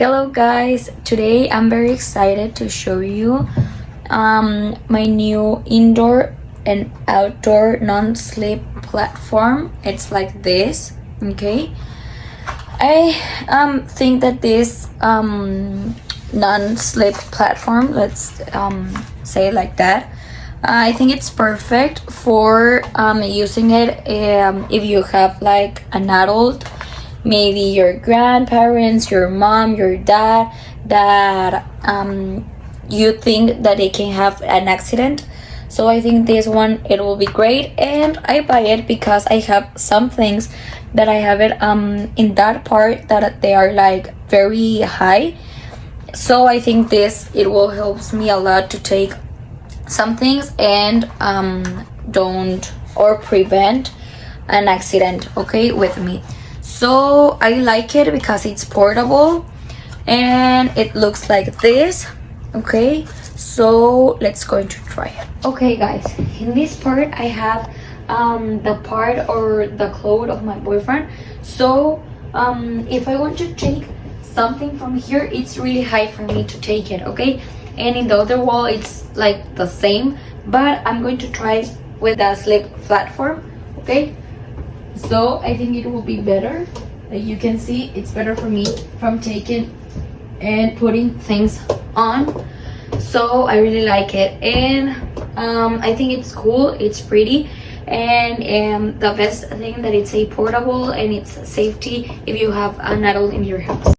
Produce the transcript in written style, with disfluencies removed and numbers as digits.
Hello guys, today I'm very excited to show you my new indoor and outdoor non-slip platform. It's like this, okay? I think that this non-slip platform, let's say it like that, I think it's perfect for using it if you have like an adult, maybe your grandparents, your mom, your dad, that you think that they can have an accident. So I think this one, it will be great, and I buy it because I have some things that I have it in that part that they are like very high. So I think this, it will helps me a lot to take some things and don't or prevent an accident, okay, with me. So I like it because it's portable and it looks like this, okay? So let's go to try it. Okay guys, in this part I have the part or the clothes of my boyfriend. So if I want to take something from here, it's really high for me to take it, okay? And in the other wall it's like the same, but I'm going to try with the slip platform, okay? So I think it will be better. Like you can see, it's better for me from taking and putting things on. So I really like it, and I think it's cool, it's pretty, and the best thing that it's a portable and it's safety if you have an adult in your house.